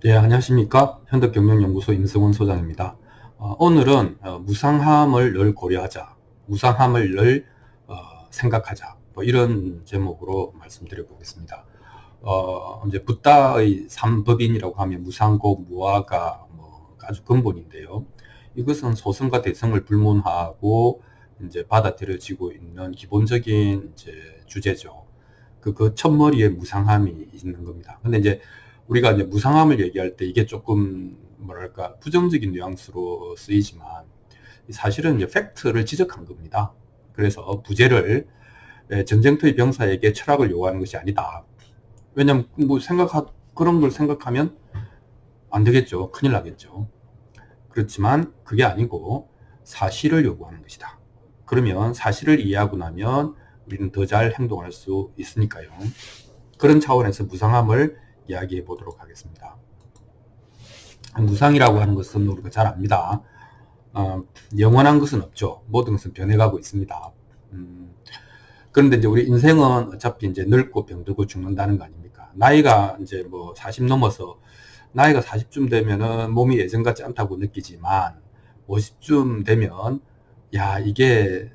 예, 안녕하십니까. 현덕경영연구소 임승원 소장입니다. 오늘은 무상함을 늘 고려하자, 무상함을 늘 생각하자, 뭐 이런 제목으로 말씀드려 보겠습니다. 이제 붓다의 삼법인이라고 하면 무상고, 무아가 뭐 아주 근본인데요. 이것은 소승과 대승을 불문하고 이제 받아들여지고 있는 기본적인 이제 주제죠. 그 첫머리에 무상함이 있는 겁니다. 근데 이제 우리가 이제 무상함을 얘기할 때 이게 조금 뭐랄까 부정적인 뉘앙스로 쓰이지만 사실은 이제 팩트를 지적한 겁니다. 그래서 부재를 전쟁터의 병사에게 철학을 요구하는 것이 아니다. 왜냐면 뭐 그런 걸 생각하면 안 되겠죠. 큰일 나겠죠. 그렇지만 그게 아니고 사실을 요구하는 것이다. 그러면 사실을 이해하고 나면 우리는 더 잘 행동할 수 있으니까요. 그런 차원에서 무상함을 이야기해 보도록 하겠습니다. 무상이라고 하는 것은 우리가 잘 압니다. 영원한 것은 없죠. 모든 것은 변해가고 있습니다. 그런데 이제 우리 인생은 어차피 이제 늙고 병들고 죽는다는 거 아닙니까? 나이가 이제 뭐 40 넘어서 나이가 40쯤 되면은 몸이 예전 같지 않다고 느끼지만 50쯤 되면 야, 이게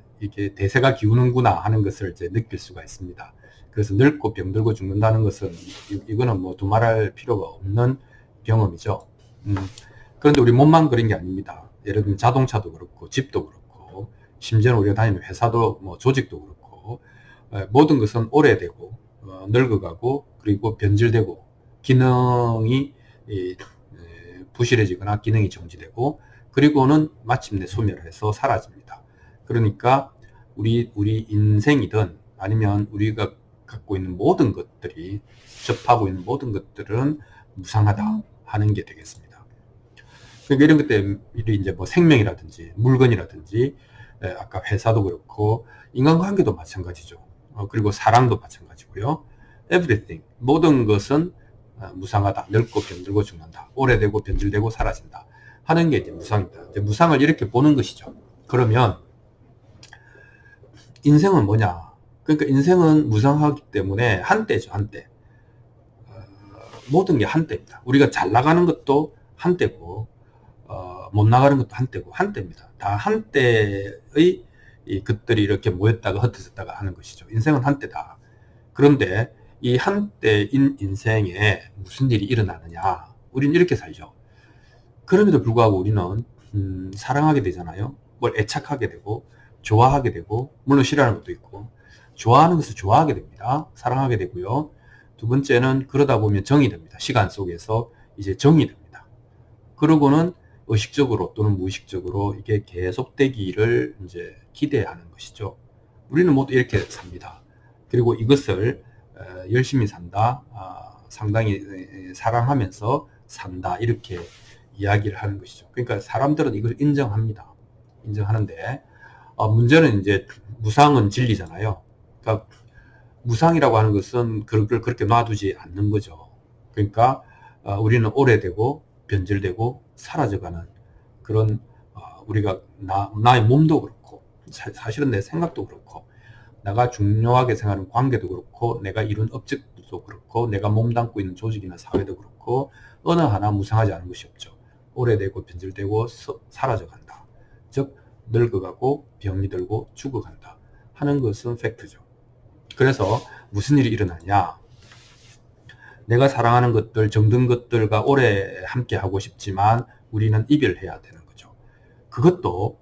대세가 기우는구나 하는 것을 이제 느낄 수가 있습니다. 그래서 늙고 병들고 죽는다는 것은 이거는 뭐 두말할 필요가 없는 경험이죠. 그런데 우리 몸만 그런 게 아닙니다. 예를 들면 자동차도 그렇고 집도 그렇고 심지어는 우리가 다니는 회사도 뭐 조직도 그렇고 모든 것은 오래되고 늙어가고 그리고 변질되고 기능이 부실해지거나 기능이 정지되고 그리고는 마침내 소멸해서 사라집니다. 그러니까 우리 인생이든 아니면 우리가 갖고 있는 모든 것들이 접하고 있는 모든 것들은 무상하다 하는 게 되겠습니다. 그러니까 이런 것들이 이제 뭐 생명이라든지 물건이라든지 아까 회사도 그렇고 인간관계도 마찬가지죠. 그리고 사랑도 마찬가지고요. everything 모든 것은 무상하다. 늙고 병들고 죽는다. 오래되고 변질되고 사라진다. 하는 게 이제 무상이다. 이제 무상을 이렇게 보는 것이죠. 그러면 인생은 뭐냐? 그러니까 인생은 무상하기 때문에 한때죠, 한때. 모든 게 한때입니다. 우리가 잘 나가는 것도 한때고, 못 나가는 것도 한때고, 한때입니다. 다 한때의 이 것들이 이렇게 모였다가 흩어졌다가 하는 것이죠. 인생은 한때다. 그런데 이 한때인 인생에 무슨 일이 일어나느냐? 우리는 이렇게 살죠. 그럼에도 불구하고 우리는 사랑하게 되잖아요. 뭘 애착하게 되고 좋아하게 되고 물론 싫어하는 것도 있고 좋아하는 것을 좋아하게 됩니다. 사랑하게 되고요. 두 번째는 그러다 보면 정이 됩니다. 시간 속에서 이제 정이 됩니다. 그러고는 의식적으로 또는 무의식적으로 이게 계속되기를 이제 기대하는 것이죠. 우리는 모두 이렇게 삽니다. 그리고 이것을 열심히 산다, 상당히 사랑하면서 산다 이렇게 이야기를 하는 것이죠. 그러니까 사람들은 이걸 인정합니다. 인정하는데 문제는 이제 무상은 진리잖아요. 그러니까 무상이라고 하는 것은 그걸 그렇게 놔두지 않는 거죠. 그러니까 우리는 오래되고 변질되고 사라져가는 그런 우리가 나의 몸도 그렇고 사실은 내 생각도 그렇고 내가 중요하게 생각하는 관계도 그렇고 내가 이룬 업적도 그렇고 내가 몸담고 있는 조직이나 사회도 그렇고 어느 하나 무상하지 않은 것이 없죠. 오래되고 변질되고 사라져간다. 즉 늙어가고 병이 들고 죽어간다 하는 것은 팩트죠. 그래서 무슨 일이 일어나냐? 내가 사랑하는 것들, 정든 것들과 오래 함께 하고 싶지만 우리는 이별해야 되는 거죠. 그것도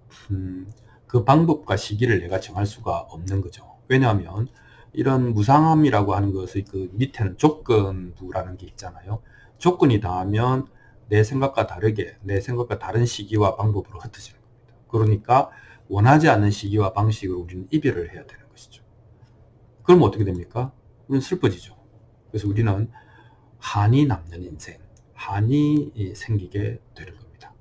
그 방법과 시기를 내가 정할 수가 없는 거죠. 왜냐하면 이런 무상함이라고 하는 것의 그 밑에는 조건부라는 게 있잖아요. 조건이 닿으면 내 생각과 다르게 내 생각과 다른 시기와 방법으로 흩어지는 겁니다. 그러니까 원하지 않는 시기와 방식으로 우리는 이별을 해야 되는 것이죠. 그럼 어떻게 됩니까? 우리는 슬퍼지죠. 그래서 우리는 한이 남는 인생, 한이 생기게 되는 겁니다.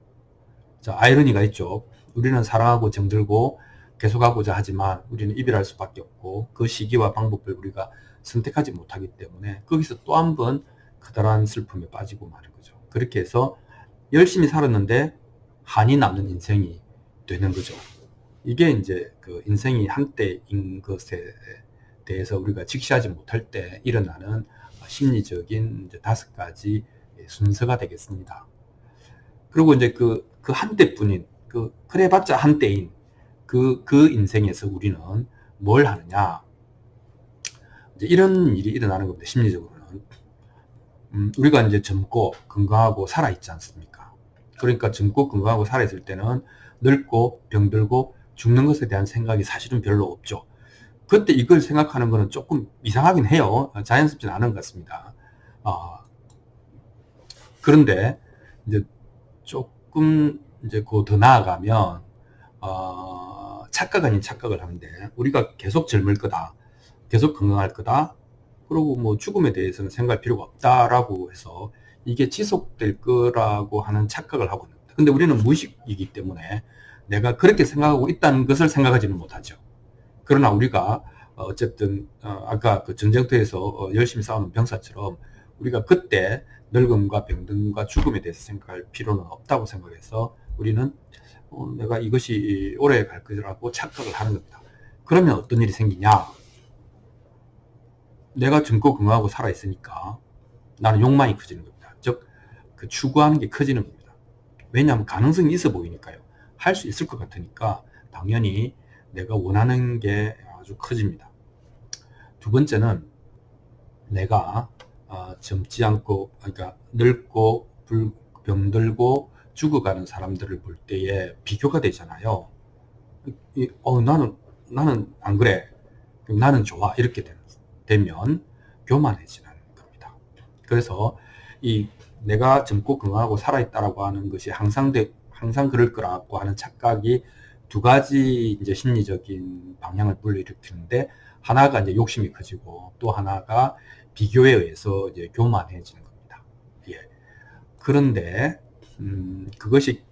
자, 아이러니가 있죠. 우리는 사랑하고 정들고 계속하고자 하지만 우리는 이별할 수밖에 없고 그 시기와 방법을 우리가 선택하지 못하기 때문에 거기서 또 한 번 커다란 슬픔에 빠지고 마는 거죠. 그렇게 해서 열심히 살았는데 한이 남는 인생이 되는 거죠. 이게 이제 그 인생이 한때인 것에 대해서 우리가 직시하지 못할 때 일어나는 심리적인 이제 5가지 순서가 되겠습니다. 그리고 이제 그 한때뿐인, 그래봤자 한때인 그 인생에서 우리는 뭘 하느냐. 이제 이런 일이 일어나는 겁니다. 심리적으로는. 우리가 이제 젊고 건강하고 살아있지 않습니까? 그러니까 젊고 건강하고 살아있을 때는 늙고 병들고 죽는 것에 대한 생각이 사실은 별로 없죠. 그때 이걸 생각하는 거는 조금 이상하긴 해요. 자연스럽진 않은 것 같습니다. 그런데 이제 조금 이제 더 나아가면 착각 아닌 착각을 하는데, 우리가 계속 젊을 거다, 계속 건강할 거다, 그리고 뭐 죽음에 대해서는 생각할 필요가 없다라고 해서 이게 지속될 거라고 하는 착각을 하고 있습니다. 근데 우리는 무의식이기 때문에 내가 그렇게 생각하고 있다는 것을 생각하지는 못하죠. 그러나 우리가 어쨌든 아까 그 전쟁터에서 열심히 싸우는 병사처럼 우리가 그때 늙음과 병든과 죽음에 대해서 생각할 필요는 없다고 생각해서 우리는 내가 이것이 오래 갈 거라고 착각을 하는 겁니다. 그러면 어떤 일이 생기냐? 내가 젊고 건강하고 살아있으니까 나는 욕망이 커지는 겁니다. 즉, 그 추구하는 게 커지는 겁니다. 왜냐하면 가능성이 있어 보이니까요. 할 수 있을 것 같으니까 당연히 내가 원하는 게 아주 커집니다. 두 번째는 내가 젊지 않고, 그러니까 늙고 병들고 죽어가는 사람들을 볼 때에 비교가 되잖아요. 나는 안 그래, 나는 좋아, 이렇게 되면 교만해지는 겁니다. 그래서 이 내가 젊고 건강하고 살아있다라고 하는 것이 항상 그럴 거라고 하는 착각이 두 가지 이제 심리적인 방향을 불러일으키는데, 하나가 이제 욕심이 커지고 또 하나가 비교에 의해서 이제 교만해지는 겁니다. 예. 그런데 그것이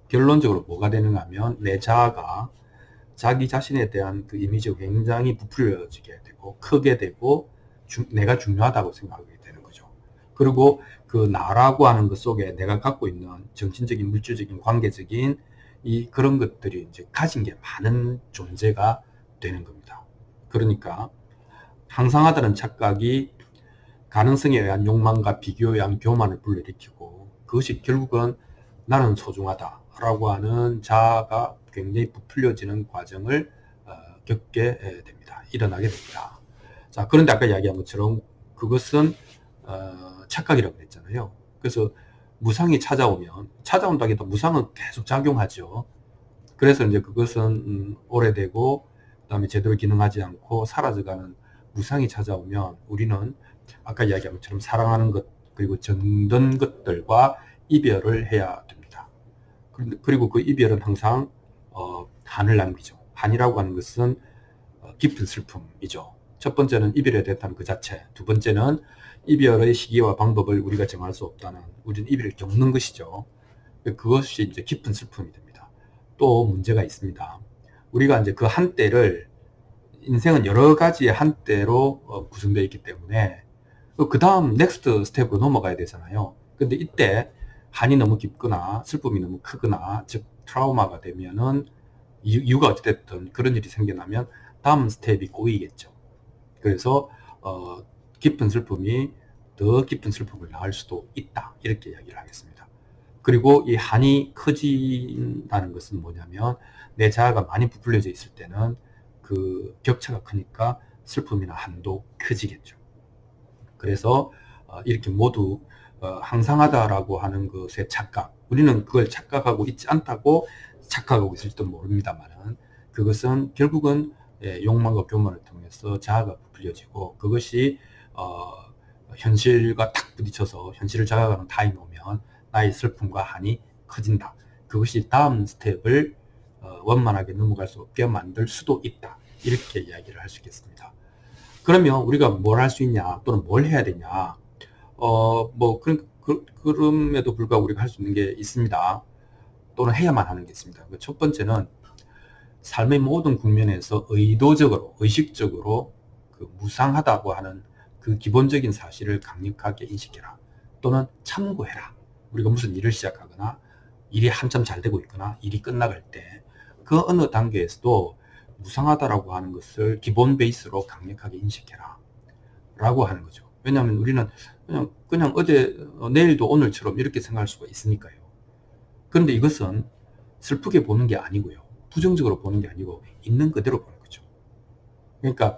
결론적으로 뭐가 되는가 하면, 내 자아가 자기 자신에 대한 그 이미지가 굉장히 부풀려지게 되고 크게 되고 내가 중요하다고 생각하게 되는 거죠. 그리고 그 나라고 하는 것 속에 내가 갖고 있는 정신적인, 물질적인, 관계적인 그런 것들이 이제 가진 게 많은 존재가 되는 겁니다. 그러니까 항상하다는 착각이 가능성에 의한 욕망과 비교에 의한 교만을 불러일으키고, 그것이 결국은 나는 소중하다라고 하는 자아가 굉장히 부풀려지는 과정을 겪게 됩니다. 일어나게 됩니다. 자, 그런데 아까 이야기한 것처럼 그것은 착각이라고 했잖아요. 그래서 무상이 찾아온다기도 무상은 계속 작용하죠. 그래서 이제 그것은 오래되고 그다음에 제대로 기능하지 않고 사라져가는 무상이 찾아오면 우리는 아까 이야기한 것처럼 사랑하는 것 그리고 정든 것들과 이별을 해야 됩니다. 그리고 그 이별은 항상 한을 남기죠. 한이라고 하는 것은 깊은 슬픔이죠. 첫 번째는 이별에 대한 그 자체, 두 번째는 이별의 시기와 방법을 우리가 정할 수 없다는, 우리는 이별을 겪는 것이죠. 그것이 이제 깊은 슬픔이 됩니다. 또 문제가 있습니다. 우리가 이제 그 한때를, 인생은 여러 가지의 한때로 구성되어 있기 때문에 그 다음 넥스트 스텝으로 넘어가야 되잖아요. 근데 이때 한이 너무 깊거나 슬픔이 너무 크거나, 즉 트라우마가 되면은, 이유가 어찌됐든 그런 일이 생겨나면 다음 스텝이 꼬이겠죠. 그래서 깊은 슬픔이 더 깊은 슬픔을 낳을 수도 있다, 이렇게 이야기를 하겠습니다. 그리고 이 한이 커진다는 것은 뭐냐면, 내 자아가 많이 부풀려져 있을 때는 그 격차가 크니까 슬픔이나 한도 커지겠죠. 그래서 이렇게 모두 항상하다라고 하는 것의 착각, 우리는 그걸 착각하고 있지 않다고 착각하고 있을지도 모릅니다만, 그것은 결국은 욕망과 교만을 통해서 자아가 부풀려지고, 그것이 현실과 탁 부딪혀서 현실을 자각하는 타임이 오면 나의 슬픔과 한이 커진다. 그것이 다음 스텝을 원만하게 넘어갈 수 없게 만들 수도 있다, 이렇게 이야기를 할 수 있겠습니다. 그러면 우리가 뭘 할 수 있냐, 또는 뭘 해야 되냐, 그럼에도 불구하고 우리가 할 수 있는 게 있습니다. 또는 해야만 하는 게 있습니다. 첫 번째는 삶의 모든 국면에서 의도적으로, 의식적으로 그 무상하다고 하는 그 기본적인 사실을 강력하게 인식해라. 또는 참고해라. 우리가 무슨 일을 시작하거나 일이 한참 잘 되고 있거나 일이 끝나갈 때 그 어느 단계에서도 무상하다라고 하는 것을 기본 베이스로 강력하게 인식해라 라고 하는 거죠. 왜냐하면 우리는 그냥 어제 내일도 오늘처럼 이렇게 생각할 수가 있으니까요. 그런데 이것은 슬프게 보는 게 아니고요. 부정적으로 보는 게 아니고 있는 그대로 보는 거죠. 그러니까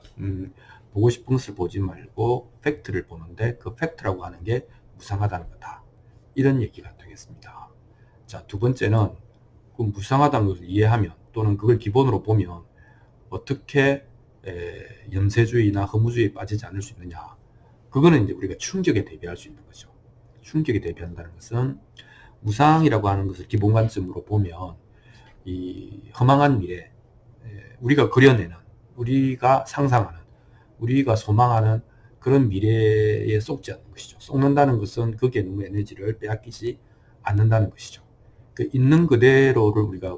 보고 싶은 것을 보지 말고 팩트를 보는데 그 팩트라고 하는 게 무상하다는 거다. 이런 얘기가 되겠습니다. 자, 두 번째는 그 무상하다는 것을 이해하면 또는 그걸 기본으로 보면 어떻게 염세주의나 허무주의에 빠지지 않을 수 있느냐. 그거는 이제 우리가 충격에 대비할 수 있는 거죠. 충격에 대비한다는 것은 무상이라고 하는 것을 기본 관점으로 보면 이 허망한 미래, 우리가 그려내는, 우리가 상상하는, 우리가 소망하는 그런 미래에 속지 않는 것이죠. 속는다는 것은 거기에 너무 에너지를 빼앗기지 않는다는 것이죠. 그 있는 그대로를 우리가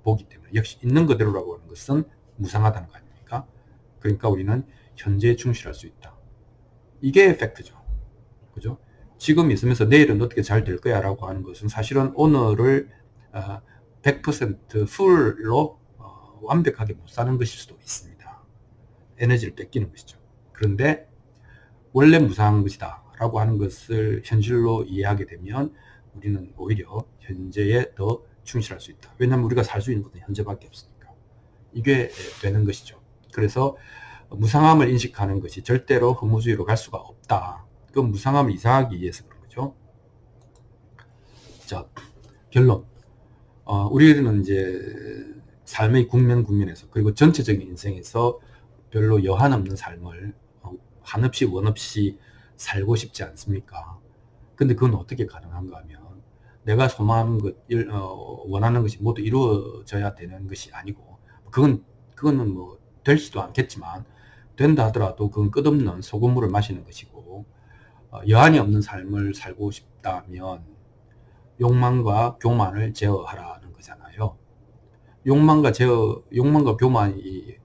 보기 때문에 역시 있는 그대로라고 하는 것은 무상하다는 거 아닙니까? 그러니까 우리는 현재에 충실할 수 있다. 이게 팩트죠. 그죠? 지금 있으면서 내일은 어떻게 잘 될 거야 라고 하는 것은 사실은 오늘을 100% 풀로 완벽하게 못 사는 것일 수도 있습니다. 에너지를 뺏기는 것이죠. 그런데 원래 무상한 것이다 라고 하는 것을 현실로 이해하게 되면 우리는 오히려 현재에 더 충실할 수 있다. 왜냐하면 우리가 살 수 있는 것은 현재밖에 없으니까. 이게 되는 것이죠. 그래서 무상함을 인식하는 것이 절대로 허무주의로 갈 수가 없다. 그 무상함을 이상하기 위해서 그런 거죠. 자, 결론. 우리는 이제 삶의 국면에서 그리고 전체적인 인생에서 별로 여한 없는 삶을 한없이 원없이 살고 싶지 않습니까? 근데 그건 어떻게 가능한가 하면 내가 소망하는 것, 원하는 것이 모두 이루어져야 되는 것이 아니고 그거는 뭐 될지도 않겠지만 된다 하더라도 그건 끝없는 소금물을 마시는 것이고 여한이 없는 삶을 살고 싶다면 욕망과 교만을 제어하라는 거잖아요. 욕망과 교만이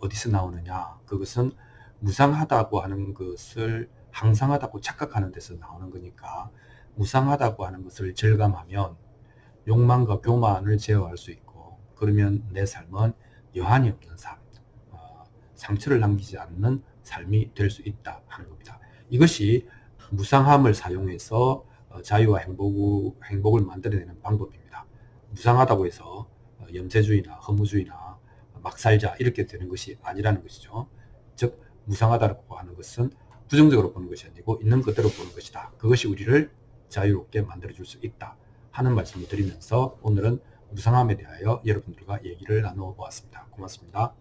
어디서 나오느냐? 그것은 무상하다고 하는 것을 항상하다고 착각하는 데서 나오는 거니까 무상하다고 하는 것을 절감하면 욕망과 교만을 제어할 수 있고 그러면 내 삶은 여한이 없는 삶, 상처를 남기지 않는 삶이 될 수 있다 하는 겁니다. 이것이 무상함을 사용해서 자유와 행복을 만들어내는 방법입니다. 무상하다고 해서 염세주의나 허무주의나 막 살자 이렇게 되는 것이 아니라는 것이죠. 즉 무상하다고 하는 것은 부정적으로 보는 것이 아니고 있는 그대로 보는 것이다. 그것이 우리를 자유롭게 만들어줄 수 있다 하는 말씀을 드리면서 오늘은 무상함에 대하여 여러분들과 얘기를 나누어 보았습니다. 고맙습니다.